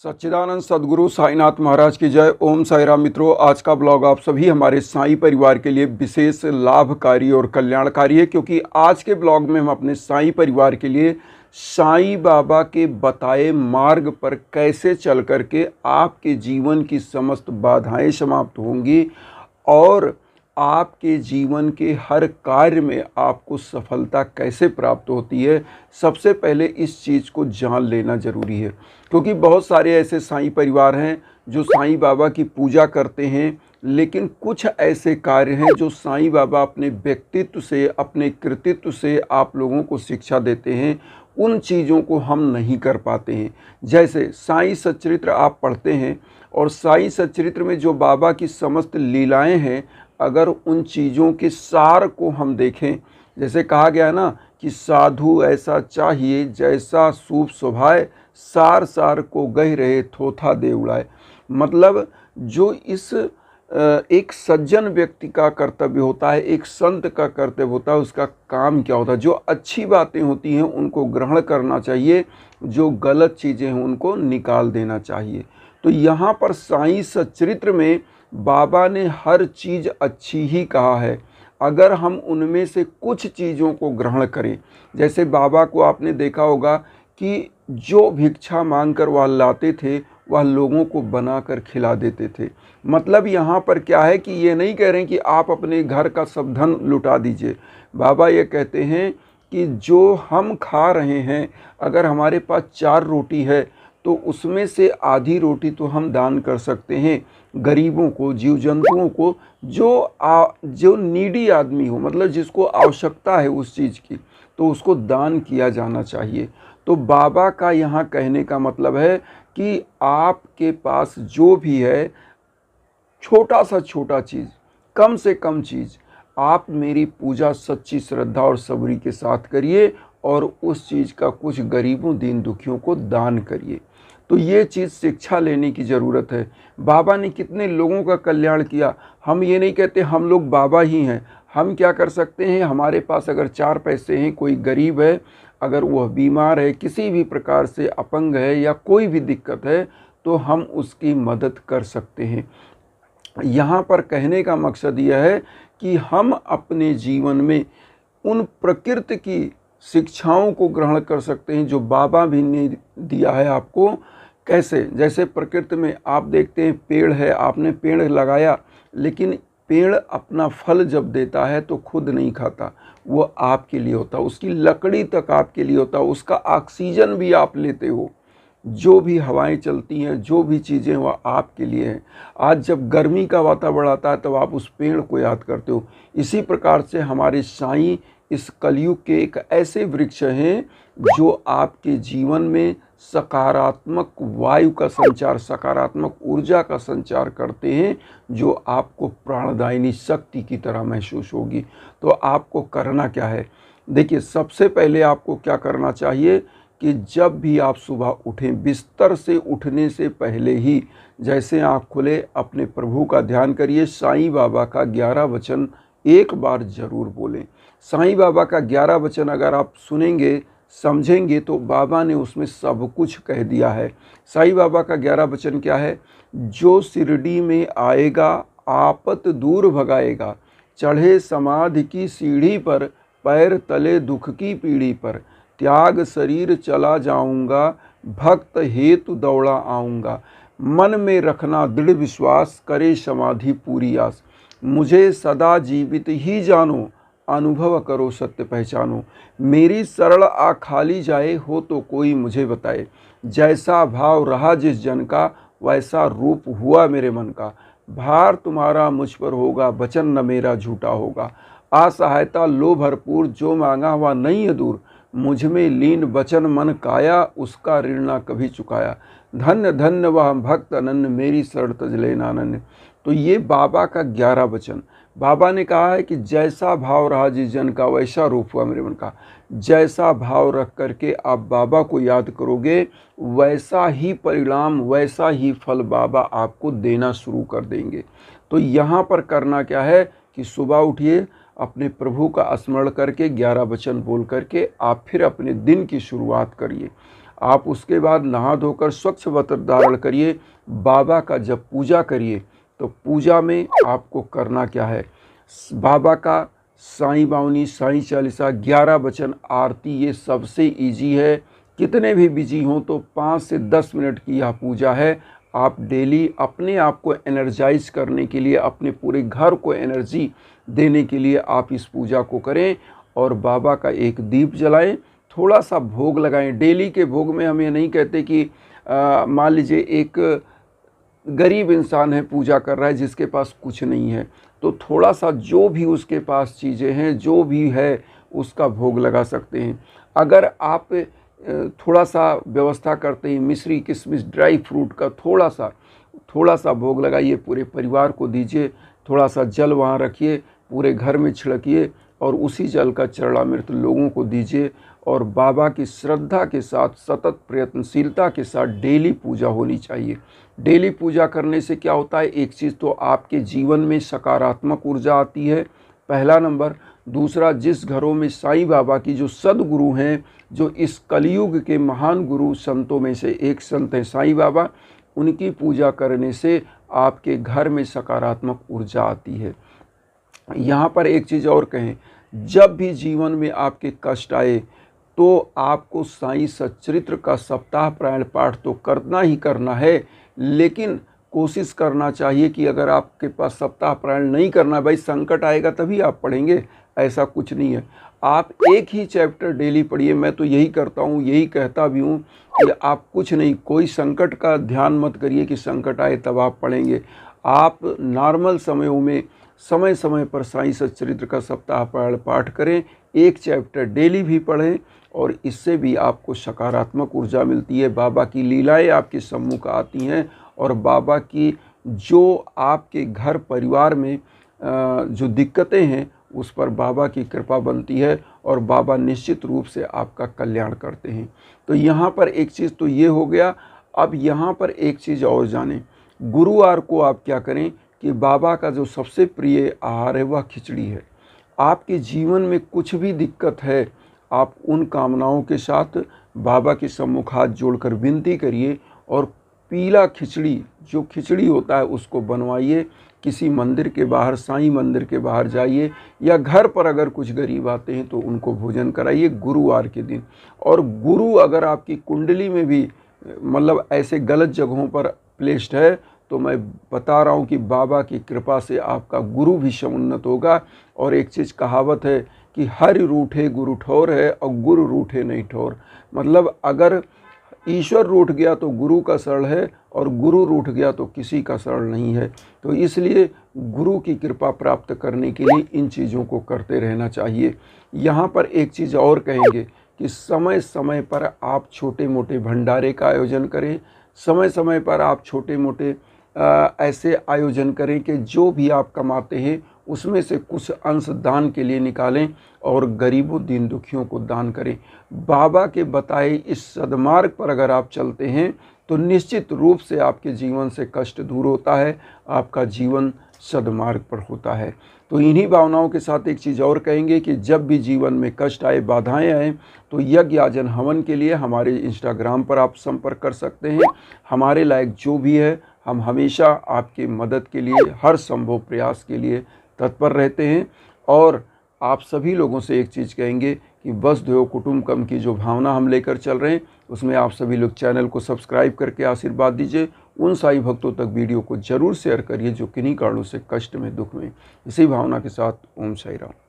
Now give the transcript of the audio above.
सच्चिदानंद सद्गुरु साईनाथ महाराज की जय। ओम साई राम। मित्रों, आज का ब्लॉग आप सभी हमारे साईं परिवार के लिए विशेष लाभकारी और कल्याणकारी है, क्योंकि आज के ब्लॉग में हम अपने साईं परिवार के लिए साईं बाबा के बताए मार्ग पर कैसे चल करके आपके जीवन की समस्त बाधाएं समाप्त होंगी और आपके जीवन के हर कार्य में आपको सफलता कैसे प्राप्त होती है, सबसे पहले इस चीज़ को जान लेना ज़रूरी है। क्योंकि बहुत सारे ऐसे साईं परिवार हैं जो साईं बाबा की पूजा करते हैं, लेकिन कुछ ऐसे कार्य हैं जो साईं बाबा अपने व्यक्तित्व से, अपने कृतित्व से आप लोगों को शिक्षा देते हैं, उन चीज़ों को हम नहीं कर पाते हैं। जैसे साईं सच्चरित्र आप पढ़ते हैं और साईं सच्चरित्र में जो बाबा की समस्त लीलाएं हैं, अगर उन चीज़ों के सार को हम देखें, जैसे कहा गया ना कि साधु ऐसा चाहिए जैसा सूप शोभाए, सार सार को गह रहे थोथा दे उड़ाए। मतलब जो इस एक सज्जन व्यक्ति का कर्तव्य होता है, एक संत का कर्तव्य होता है, उसका काम क्या होता है। जो अच्छी बातें होती हैं उनको ग्रहण करना चाहिए, जो गलत चीज़ें हैं उनको निकाल देना चाहिए। तो यहाँ पर साईं सच्चरित्र में बाबा ने हर चीज़ अच्छी ही कहा है। अगर हम उनमें से कुछ चीज़ों को ग्रहण करें, जैसे बाबा को आपने देखा होगा कि जो भिक्षा मांगकर वह लाते थे वह लोगों को बनाकर खिला देते थे। मतलब यहाँ पर क्या है कि ये नहीं कह रहे हैं कि आप अपने घर का सब धन लुटा दीजिए। बाबा ये कहते हैं कि जो हम खा रहे हैं, अगर हमारे पास 4 रोटी है तो उसमें से आधी रोटी तो हम दान कर सकते हैं गरीबों को, जीव जंतुओं को, जो नीडी आदमी हो, मतलब जिसको आवश्यकता है उस चीज़ की, तो उसको दान किया जाना चाहिए। तो बाबा का यहाँ कहने का मतलब है कि आपके पास जो भी है, छोटा सा छोटा चीज़, कम से कम चीज़, आप मेरी पूजा सच्ची श्रद्धा और सबरी के साथ करिए और उस चीज़ का कुछ गरीबों, दीन दुखियों को दान करिए। तो ये चीज़ शिक्षा लेने की ज़रूरत है। बाबा ने कितने लोगों का कल्याण किया। हम ये नहीं कहते हम लोग बाबा ही हैं। हम क्या कर सकते हैं, हमारे पास अगर 4 पैसे हैं, कोई गरीब है, अगर वह बीमार है, किसी भी प्रकार से अपंग है या कोई भी दिक्कत है, तो हम उसकी मदद कर सकते हैं। यहाँ पर कहने का मकसद यह है कि हम अपने जीवन में उन प्रकृति की शिक्षाओं को ग्रहण कर सकते हैं जो बाबा भी ने दिया है आपको। कैसे? जैसे प्रकृति में आप देखते हैं पेड़ है, आपने पेड़ लगाया, लेकिन पेड़ अपना फल जब देता है तो खुद नहीं खाता, वो आपके लिए होता है, उसकी लकड़ी तक आपके लिए होता है, उसका ऑक्सीजन भी आप लेते हो, जो भी हवाएं चलती हैं, जो भी चीज़ें वह आपके लिए हैं। आज जब गर्मी का वातावरण आता है तब आप उस पेड़ को याद करते हो। इसी प्रकार से हमारे साईं इस कलयुग के एक ऐसे वृक्ष हैं जो आपके जीवन में सकारात्मक वायु का संचार, सकारात्मक ऊर्जा का संचार करते हैं, जो आपको प्राणदायिनी शक्ति की तरह महसूस होगी। तो आपको करना क्या है? देखिए, सबसे पहले आपको क्या करना चाहिए कि जब भी आप सुबह उठें, बिस्तर से उठने से पहले ही जैसे आँख खुले अपने प्रभु का ध्यान करिए। साईं बाबा का 11 वचन एक बार ज़रूर बोलें। साईं बाबा का 11 वचन अगर आप सुनेंगे, समझेंगे, तो बाबा ने उसमें सब कुछ कह दिया है। साईं बाबा का 11 वचन क्या है? जो शिरडी में आएगा आपत दूर भगाएगा, चढ़े समाधि की सीढ़ी पर, पैर तले दुख की पीढ़ी पर, त्याग शरीर चला जाऊंगा, भक्त हेतु दौड़ा आऊँगा, मन में रखना दृढ़ विश्वास, करे समाधि पूरी आस, मुझे सदा जीवित ही जानो, अनुभव करो सत्य पहचानो, मेरी सरल आ खाली जाए, हो तो कोई मुझे बताए, जैसा भाव रहा जिस जन का, वैसा रूप हुआ मेरे मन का, भार तुम्हारा मुझ पर होगा, वचन न मेरा झूठा होगा, असहायता लो भरपूर, जो मांगा हुआ नहीं है दूर, मुझ में लीन वचन मन काया, उसका ऋण ना कभी चुकाया, धन्य धन्य वह भक्त अनन्य, मेरी शरण तज ले नानन्य। तो ये बाबा का 11 वचन। बाबा ने कहा है कि जैसा भाव रहा जिस जन का, वैसा रूप हुआ मेरे मन का। जैसा भाव रख करके आप बाबा को याद करोगे, वैसा ही परिणाम, वैसा ही फल बाबा आपको देना शुरू कर देंगे। तो यहाँ पर करना क्या है कि सुबह उठिए, अपने प्रभु का स्मरण करके 11 वचन बोल करके आप फिर अपने दिन की शुरुआत करिए। आप उसके बाद नहा धोकर स्वच्छ वस्त्र धारण करिए, बाबा का जब पूजा करिए। तो पूजा में आपको करना क्या है, बाबा का साईं बावनी, साईं चालीसा, 11 वचन, आरती, ये सबसे इजी है। कितने भी बिजी हों तो 5 से 10 मिनट की यह पूजा है। आप डेली अपने आप को एनर्जाइज करने के लिए, अपने पूरे घर को एनर्जी देने के लिए आप इस पूजा को करें और बाबा का एक दीप जलाएं, थोड़ा सा भोग लगाएं। डेली के भोग में हम ये नहीं कहते कि मान लीजिए एक गरीब इंसान है, पूजा कर रहा है, जिसके पास कुछ नहीं है, तो थोड़ा सा जो भी उसके पास चीज़ें हैं, जो भी है, उसका भोग लगा सकते हैं। अगर आप थोड़ा सा व्यवस्था करते हैं, मिश्री, किशमिश, ड्राई फ्रूट का थोड़ा सा भोग लगाइए, पूरे परिवार को दीजिए। थोड़ा सा जल वहाँ रखिए, पूरे घर में छिड़किए और उसी जल का चरणामृत लोगों को दीजिए। और बाबा की श्रद्धा के साथ, सतत प्रयत्नशीलता के साथ डेली पूजा होनी चाहिए। डेली पूजा करने से क्या होता है, एक चीज़ तो आपके जीवन में सकारात्मक ऊर्जा आती है, पहला नंबर। दूसरा, जिस घरों में साईं बाबा की जो सदगुरु हैं, जो इस कलयुग के महान गुरु संतों में से एक संत हैं साईं बाबा, उनकी पूजा करने से आपके घर में सकारात्मक ऊर्जा आती है। यहाँ पर एक चीज़ और कहें, जब भी जीवन में आपके कष्ट आए तो आपको साईं सच्चरित्र का सप्ताह पारायण पाठ तो करना ही करना है, लेकिन कोशिश करना चाहिए कि अगर आपके पास सप्ताह पारायण नहीं करना, भाई संकट आएगा तभी आप पढ़ेंगे, ऐसा कुछ नहीं है। आप एक ही चैप्टर डेली पढ़िए, मैं तो यही करता हूँ, यही कहता भी हूँ कि आप कुछ नहीं, कोई संकट का ध्यान मत करिए कि संकट आए तब आप पढ़ेंगे। आप नॉर्मल समयों में समय समय पर साईं सच्चरित्र का सप्ताह पारायण पाठ करें, एक चैप्टर डेली भी पढ़ें और इससे भी आपको सकारात्मक ऊर्जा मिलती है। बाबा की लीलाएं आपके सम्मुख आती हैं और बाबा की जो आपके घर परिवार में जो दिक्कतें हैं उस पर बाबा की कृपा बनती है और बाबा निश्चित रूप से आपका कल्याण करते हैं। तो यहाँ पर एक चीज़ तो ये हो गया। अब यहाँ पर एक चीज़ और जानें, गुरुवार को आप क्या करें कि बाबा का जो सबसे प्रिय आहार है वह खिचड़ी है। आपके जीवन में कुछ भी दिक्कत है, आप उन कामनाओं के साथ बाबा के सम्मुख हाथ जोड़कर विनती करिए और पीला खिचड़ी, जो खिचड़ी होता है, उसको बनवाइए। किसी मंदिर के बाहर, साईं मंदिर के बाहर जाइए या घर पर अगर कुछ गरीब आते हैं तो उनको भोजन कराइए गुरुवार के दिन। और गुरु अगर आपकी कुंडली में भी मतलब ऐसे गलत जगहों पर प्लेस्ड है तो मैं बता रहा हूँ कि बाबा की कृपा से आपका गुरु भी समुन्नत होगा। और एक चीज़ कहावत है कि हर रूठे गुरु ठोर है और गुरु रूठे नहीं ठोर। मतलब अगर ईश्वर रूठ गया तो गुरु का शरण है और गुरु रूठ गया तो किसी का शरण नहीं है। तो इसलिए गुरु की कृपा प्राप्त करने के लिए इन चीज़ों को करते रहना चाहिए। यहाँ पर एक चीज़ और कहेंगे कि समय समय पर आप छोटे मोटे भंडारे का आयोजन करें, समय समय पर आप छोटे मोटे ऐसे आयोजन करें कि जो भी आप कमाते हैं उसमें से कुछ अंश दान के लिए निकालें और गरीबों, दीन दुखियों को दान करें। बाबा के बताए इस सद्मार्ग पर अगर आप चलते हैं तो निश्चित रूप से आपके जीवन से कष्ट दूर होता है, आपका जीवन सद्मार्ग पर होता है। तो इन्हीं भावनाओं के साथ एक चीज़ और कहेंगे कि जब भी जीवन में कष्ट आए, बाधाएं आए, तो यज्ञ याजन हवन के लिए हमारे इंस्टाग्राम पर आप संपर्क कर सकते हैं। हमारे लायक जो भी है, हम हमेशा आपकी मदद के लिए, हर संभव प्रयास के लिए तत्पर रहते हैं। और आप सभी लोगों से एक चीज़ कहेंगे कि वसुधैव कुटुंबकम की जो भावना हम लेकर चल रहे हैं उसमें आप सभी लोग चैनल को सब्सक्राइब करके आशीर्वाद दीजिए। उन साईं भक्तों तक वीडियो को जरूर शेयर करिए जो किन्हीं कारणों से कष्ट में, दुख में। इसी भावना के साथ ओम साई राम।